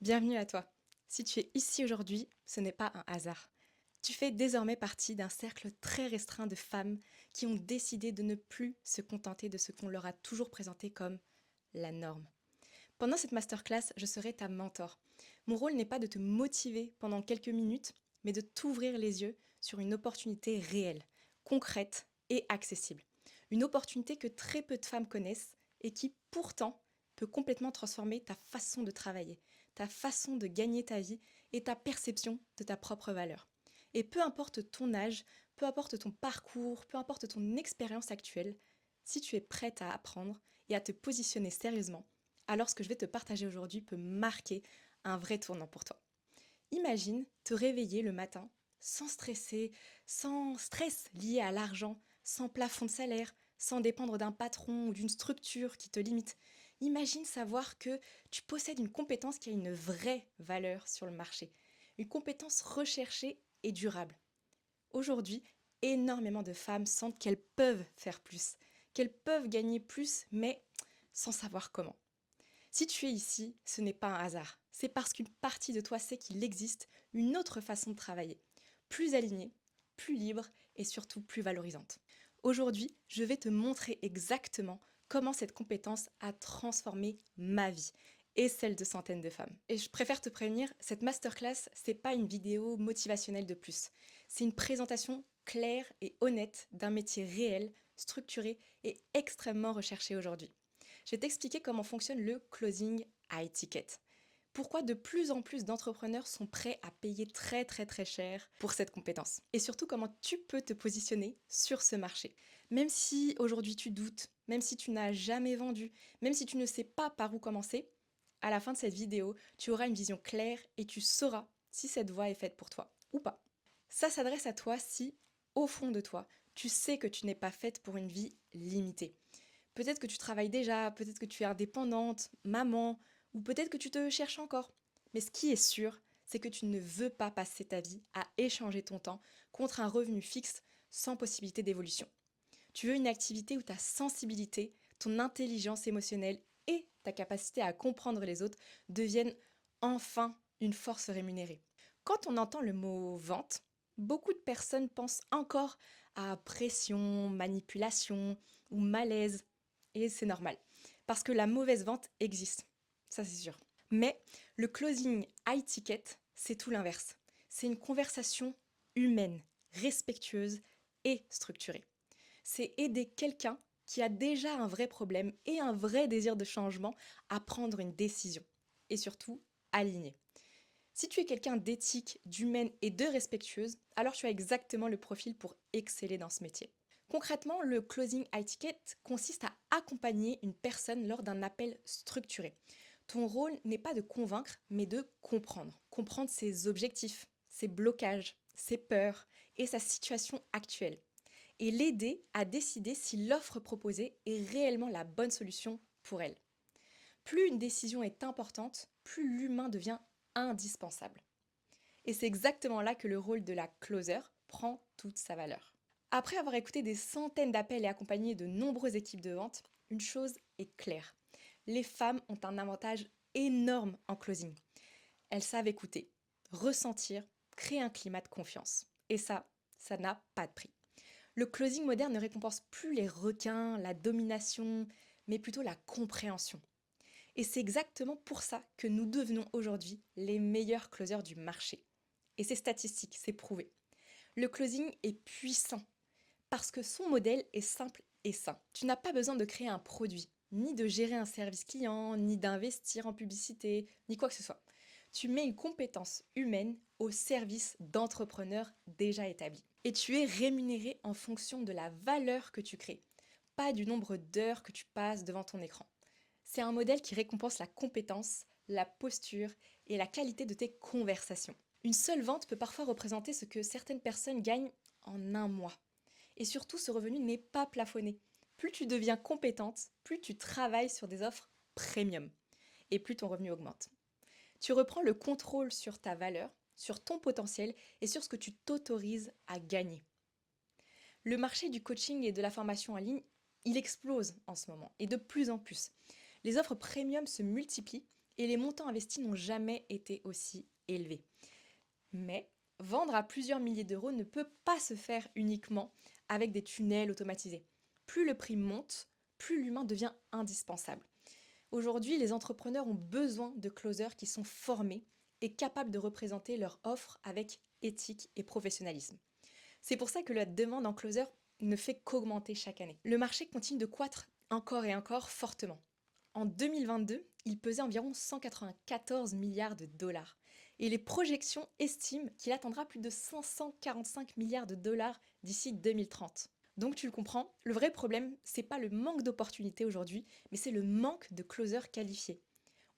Bienvenue à toi. Si tu es ici aujourd'hui, ce n'est pas un hasard. Tu fais désormais partie d'un cercle très restreint de femmes qui ont décidé de ne plus se contenter de ce qu'on leur a toujours présenté comme la norme. Pendant cette masterclass, je serai ta mentor. Mon rôle n'est pas de te motiver pendant quelques minutes, mais de t'ouvrir les yeux sur une opportunité réelle, concrète et accessible. Une opportunité que très peu de femmes connaissent et qui, pourtant, peut complètement transformer ta façon de travailler, ta façon de gagner ta vie et ta perception de ta propre valeur. Et peu importe ton âge, peu importe ton parcours, peu importe ton expérience actuelle, si tu es prête à apprendre et à te positionner sérieusement, alors ce que je vais te partager aujourd'hui peut marquer un vrai tournant pour toi. Imagine te réveiller le matin sans stresser, sans stress lié à l'argent, sans plafond de salaire, sans dépendre d'un patron ou d'une structure qui te limite. Imagine savoir que tu possèdes une compétence qui a une vraie valeur sur le marché, une compétence recherchée et durable. Aujourd'hui, énormément de femmes sentent qu'elles peuvent faire plus, qu'elles peuvent gagner plus, mais sans savoir comment. Si tu es ici, ce n'est pas un hasard. C'est parce qu'une partie de toi sait qu'il existe une autre façon de travailler, plus alignée, plus libre et surtout plus valorisante. Aujourd'hui, je vais te montrer exactement comment cette compétence a transformé ma vie et celle de centaines de femmes. Et je préfère te prévenir, cette masterclass, c'est pas une vidéo motivationnelle de plus. C'est une présentation claire et honnête d'un métier réel, structuré et extrêmement recherché aujourd'hui. Je vais t'expliquer comment fonctionne le closing high ticket. Pourquoi de plus en plus d'entrepreneurs sont prêts à payer très cher pour cette compétence. Et surtout comment tu peux te positionner sur ce marché. Même si aujourd'hui tu doutes, même si tu n'as jamais vendu, même si tu ne sais pas par où commencer, à la fin de cette vidéo, tu auras une vision claire et tu sauras si cette voie est faite pour toi ou pas. Ça s'adresse à toi si, au fond de toi, tu sais que tu n'es pas faite pour une vie limitée. Peut-être que tu travailles déjà, peut-être que tu es indépendante, maman, ou peut-être que tu te cherches encore. Mais ce qui est sûr, c'est que tu ne veux pas passer ta vie à échanger ton temps contre un revenu fixe sans possibilité d'évolution. Tu veux une activité où ta sensibilité, ton intelligence émotionnelle et ta capacité à comprendre les autres deviennent enfin une force rémunérée. Quand on entend le mot vente, beaucoup de personnes pensent encore à pression, manipulation ou malaise. Et c'est normal, parce que la mauvaise vente existe, ça c'est sûr. Mais le closing high ticket, c'est tout l'inverse. C'est une conversation humaine, respectueuse et structurée. C'est aider quelqu'un qui a déjà un vrai problème et un vrai désir de changement à prendre une décision. Et surtout, aligner. Si tu es quelqu'un d'éthique, d'humaine et de respectueuse, alors tu as exactement le profil pour exceller dans ce métier. Concrètement, le closing high ticket consiste à accompagner une personne lors d'un appel structuré. Ton rôle n'est pas de convaincre, mais de comprendre. Comprendre ses objectifs, ses blocages, ses peurs et sa situation actuelle. Et l'aider à décider si l'offre proposée est réellement la bonne solution pour elle. Plus une décision est importante, plus l'humain devient indispensable. Et c'est exactement là que le rôle de la closer prend toute sa valeur. Après avoir écouté des centaines d'appels et accompagné de nombreuses équipes de vente, une chose est claire. Les femmes ont un avantage énorme en closing. Elles savent écouter, ressentir, créer un climat de confiance. Et ça n'a pas de prix. Le closing moderne ne récompense plus les requins, la domination, mais plutôt la compréhension. Et c'est exactement pour ça que nous devenons aujourd'hui les meilleurs closers du marché. Et c'est statistique, c'est prouvé. Le closing est puissant parce que son modèle est simple et sain. Tu n'as pas besoin de créer un produit, ni de gérer un service client, ni d'investir en publicité, ni quoi que ce soit. Tu mets une compétence humaine au service d'entrepreneurs déjà établis. Et tu es rémunéré en fonction de la valeur que tu crées, pas du nombre d'heures que tu passes devant ton écran. C'est un modèle qui récompense la compétence, la posture et la qualité de tes conversations. Une seule vente peut parfois représenter ce que certaines personnes gagnent en un mois. Et surtout, ce revenu n'est pas plafonné. Plus tu deviens compétente, plus tu travailles sur des offres premium. Et plus ton revenu augmente. Tu reprends le contrôle sur ta valeur, sur ton potentiel et sur ce que tu t'autorises à gagner. Le marché du coaching et de la formation en ligne, il explose en ce moment, et de plus en plus. Les offres premium se multiplient et les montants investis n'ont jamais été aussi élevés. Mais vendre à plusieurs milliers d'euros ne peut pas se faire uniquement avec des tunnels automatisés. Plus le prix monte, plus l'humain devient indispensable. Aujourd'hui, les entrepreneurs ont besoin de closers qui sont formés et capables de représenter leur offre avec éthique et professionnalisme. C'est pour ça que la demande en closer ne fait qu'augmenter chaque année. Le marché continue de croître encore et encore fortement. En 2022, il pesait environ 194 milliards de dollars. Et les projections estiment qu'il atteindra plus de 545 milliards de dollars d'ici 2030. Donc tu le comprends, le vrai problème, c'est pas le manque d'opportunités aujourd'hui, mais c'est le manque de closers qualifiés.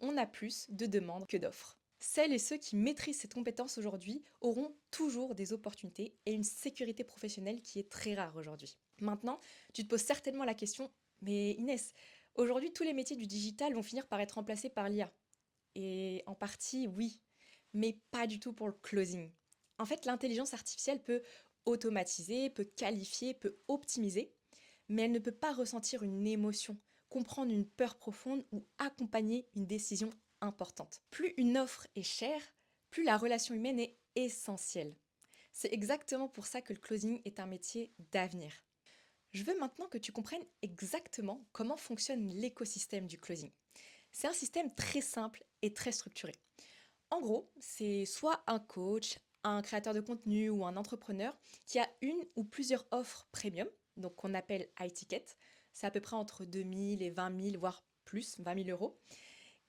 On a plus de demandes que d'offres. Celles et ceux qui maîtrisent cette compétence aujourd'hui auront toujours des opportunités et une sécurité professionnelle qui est très rare aujourd'hui. Maintenant, tu te poses certainement la question, mais Inès, aujourd'hui tous les métiers du digital vont finir par être remplacés par l'IA. Et en partie, oui, mais pas du tout pour le closing. En fait, l'intelligence artificielle peut automatiser, peut qualifier, peut optimiser, mais elle ne peut pas ressentir une émotion, comprendre une peur profonde ou accompagner une décision importante. Plus une offre est chère, plus la relation humaine est essentielle. C'est exactement pour ça que le closing est un métier d'avenir. Je veux maintenant que tu comprennes exactement comment fonctionne l'écosystème du closing. C'est un système très simple et très structuré. En gros, c'est soit un coach, un créateur de contenu ou un entrepreneur qui a une ou plusieurs offres premium, donc qu'on appelle high ticket. C'est à peu près entre 2000 et 20 000, voire plus, 20 000 euros.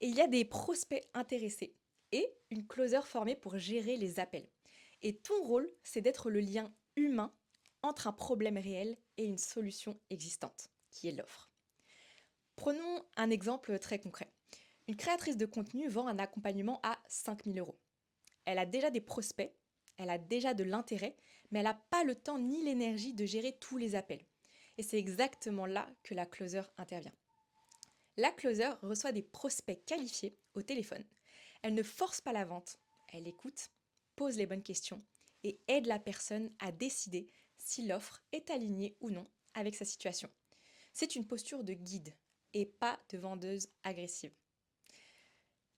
Et il y a des prospects intéressés et une closer formée pour gérer les appels. Et ton rôle, c'est d'être le lien humain entre un problème réel et une solution existante, qui est l'offre. Prenons un exemple très concret. Une créatrice de contenu vend un accompagnement à 5 000 euros. Elle a déjà des prospects, elle a déjà de l'intérêt, mais elle n'a pas le temps ni l'énergie de gérer tous les appels. Et c'est exactement là que la closer intervient. La closer reçoit des prospects qualifiés au téléphone. Elle ne force pas la vente, elle écoute, pose les bonnes questions et aide la personne à décider si l'offre est alignée ou non avec sa situation. C'est une posture de guide et pas de vendeuse agressive.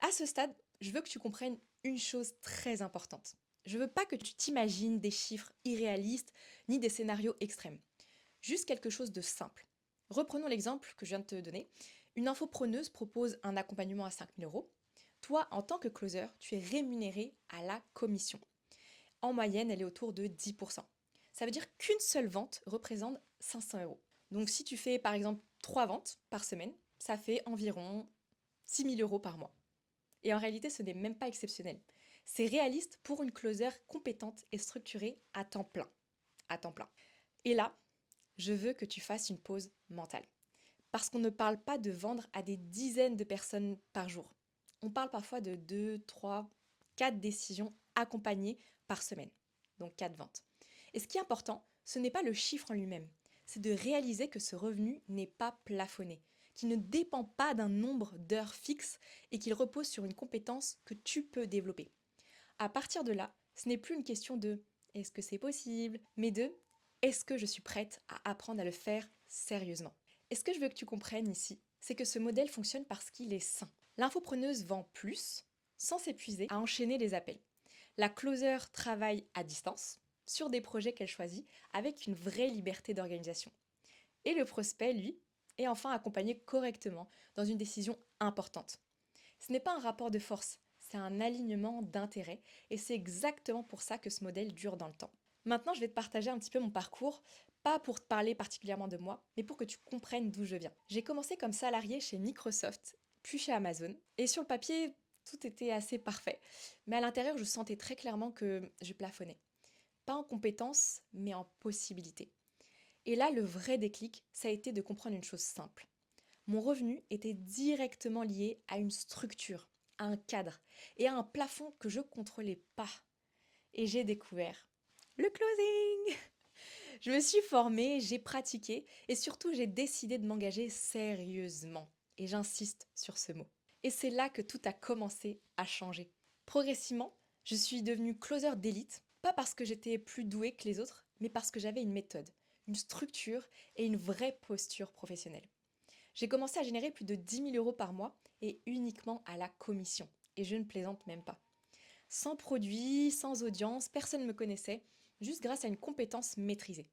À ce stade, je veux que tu comprennes une chose très importante. Je veux pas que tu t'imagines des chiffres irréalistes ni des scénarios extrêmes. Juste quelque chose de simple. Reprenons l'exemple que je viens de te donner. Une infopreneuse propose un accompagnement à 5 000 euros. Toi, en tant que closer, tu es rémunéré à la commission. En moyenne, elle est autour de 10%. Ça veut dire qu'une seule vente représente 500 euros. Donc si tu fais par exemple 3 ventes par semaine, ça fait environ 6 000 euros par mois. Et en réalité, ce n'est même pas exceptionnel. C'est réaliste pour une closer compétente et structurée à temps plein. À temps plein. Et là, je veux que tu fasses une pause mentale. Parce qu'on ne parle pas de vendre à des dizaines de personnes par jour. On parle parfois de 2, 3, 4 décisions accompagnées par semaine. Donc 4 ventes. Et ce qui est important, ce n'est pas le chiffre en lui-même. C'est de réaliser que ce revenu n'est pas plafonné, qu'il ne dépend pas d'un nombre d'heures fixes et qu'il repose sur une compétence que tu peux développer. À partir de là, ce n'est plus une question de est-ce que c'est possible, mais de est-ce que je suis prête à apprendre à le faire sérieusement. Et ce que je veux que tu comprennes ici, c'est que ce modèle fonctionne parce qu'il est sain. L'infopreneuse vend plus sans s'épuiser à enchaîner les appels. La closer travaille à distance sur des projets qu'elle choisit avec une vraie liberté d'organisation. Et le prospect, lui, est enfin accompagné correctement dans une décision importante. Ce n'est pas un rapport de force, c'est un alignement d'intérêts et c'est exactement pour ça que ce modèle dure dans le temps. Maintenant, je vais te partager un petit peu mon parcours, pas pour te parler particulièrement de moi, mais pour que tu comprennes d'où je viens. J'ai commencé comme salarié chez Microsoft, puis chez Amazon, et sur le papier, tout était assez parfait. Mais à l'intérieur, je sentais très clairement que je plafonnais. Pas en compétences, mais en possibilités. Et là, le vrai déclic, ça a été de comprendre une chose simple. Mon revenu était directement lié à une structure, à un cadre et à un plafond que je contrôlais pas. Et j'ai découvert le closing. Je me suis formée, j'ai pratiqué et surtout j'ai décidé de m'engager sérieusement. Et j'insiste sur ce mot. Et c'est là que tout a commencé à changer. Progressivement, je suis devenue closer d'élite, pas parce que j'étais plus douée que les autres, mais parce que j'avais une méthode, une structure et une vraie posture professionnelle. J'ai commencé à générer plus de 10 000 € par mois et uniquement à la commission. Et je ne plaisante même pas. Sans produit, sans audience, personne ne me connaissait, juste grâce à une compétence maîtrisée.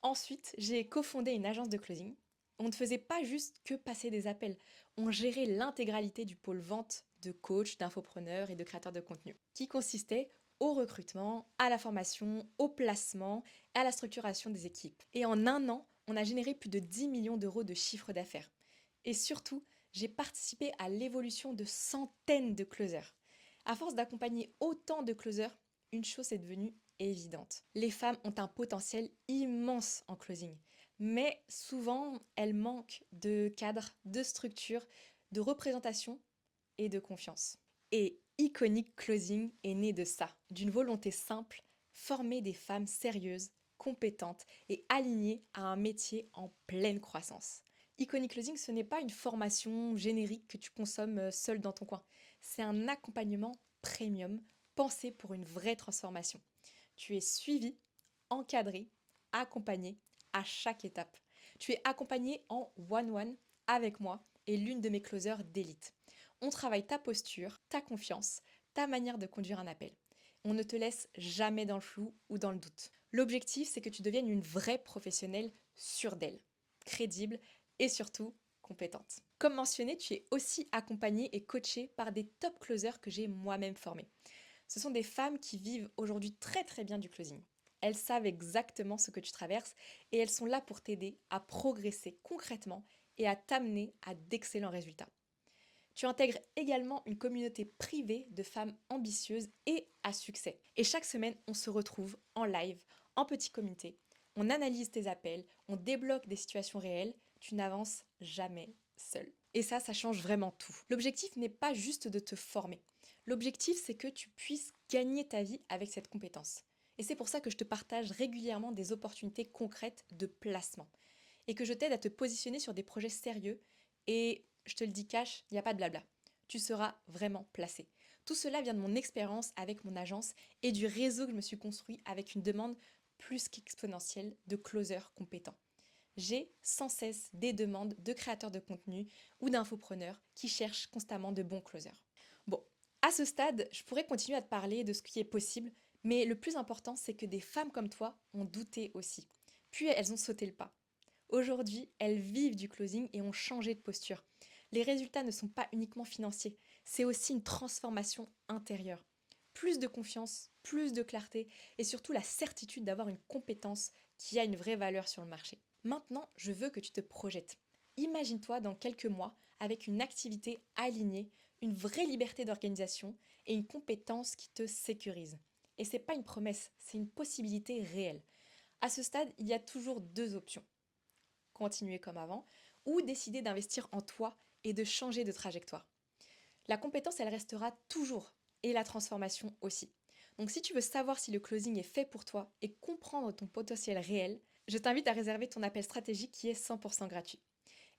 Ensuite, j'ai cofondé une agence de closing. On ne faisait pas juste que passer des appels, on gérait l'intégralité du pôle vente de coachs, d'infopreneurs et de créateurs de contenu, qui consistait au recrutement, à la formation, au placement et à la structuration des équipes. Et en un an, on a généré plus de 10 millions d'euros de chiffre d'affaires. Et surtout, j'ai participé à l'évolution de centaines de closers. À force d'accompagner autant de closers, une chose est devenue évidente. Les femmes ont un potentiel immense en closing, mais souvent elles manquent de cadre, de structure, de représentation et de confiance. Et Iconic Closing est né de ça, d'une volonté simple, former des femmes sérieuses, compétentes et alignées à un métier en pleine croissance. Iconic Closing, ce n'est pas une formation générique que tu consommes seul dans ton coin. C'est un accompagnement premium pensé pour une vraie transformation. Tu es suivi, encadré, accompagné à chaque étape. Tu es accompagné en one-one avec moi et l'une de mes closers d'élite. On travaille ta posture, ta confiance, ta manière de conduire un appel. On ne te laisse jamais dans le flou ou dans le doute. L'objectif, c'est que tu deviennes une vraie professionnelle sûre d'elle, crédible et surtout compétente. Comme mentionné, tu es aussi accompagnée et coachée par des top closers que j'ai moi-même formés. Ce sont des femmes qui vivent aujourd'hui très très bien du closing. Elles savent exactement ce que tu traverses et elles sont là pour t'aider à progresser concrètement et à t'amener à d'excellents résultats. Tu intègres également une communauté privée de femmes ambitieuses et à succès. Et chaque semaine, on se retrouve en live, en petit comité. On analyse tes appels, on débloque des situations réelles. Tu n'avances jamais seul. Et ça change vraiment tout. L'objectif n'est pas juste de te former. L'objectif, c'est que tu puisses gagner ta vie avec cette compétence. Et c'est pour ça que je te partage régulièrement des opportunités concrètes de placement. Et que je t'aide à te positionner sur des projets sérieux. Et je te le dis cash, il n'y a pas de blabla. Tu seras vraiment placé. Tout cela vient de mon expérience avec mon agence et du réseau que je me suis construit avec une demande plus qu'exponentielle de closers compétents. J'ai sans cesse des demandes de créateurs de contenu ou d'infopreneurs qui cherchent constamment de bons closers. Bon, à ce stade, je pourrais continuer à te parler de ce qui est possible, mais le plus important, c'est que des femmes comme toi ont douté aussi. Puis elles ont sauté le pas. Aujourd'hui, elles vivent du closing et ont changé de posture. Les résultats ne sont pas uniquement financiers, c'est aussi une transformation intérieure. Plus de confiance, plus de clarté et surtout la certitude d'avoir une compétence qui a une vraie valeur sur le marché. Maintenant, je veux que tu te projettes. Imagine-toi dans quelques mois avec une activité alignée, une vraie liberté d'organisation et une compétence qui te sécurise. Et c'est pas une promesse, c'est une possibilité réelle. À ce stade, il y a toujours deux options. Continuer comme avant ou décider d'investir en toi et de changer de trajectoire. La compétence, elle restera toujours et la transformation aussi. Donc si tu veux savoir si le closing est fait pour toi et comprendre ton potentiel réel, je t'invite à réserver ton appel stratégique qui est 100% gratuit.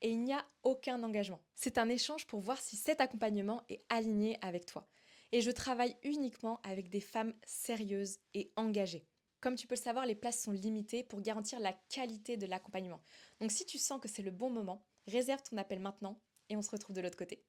Et il n'y a aucun engagement. C'est un échange pour voir si cet accompagnement est aligné avec toi. Et je travaille uniquement avec des femmes sérieuses et engagées. Comme tu peux le savoir, les places sont limitées pour garantir la qualité de l'accompagnement. Donc si tu sens que c'est le bon moment, réserve ton appel maintenant et on se retrouve de l'autre côté.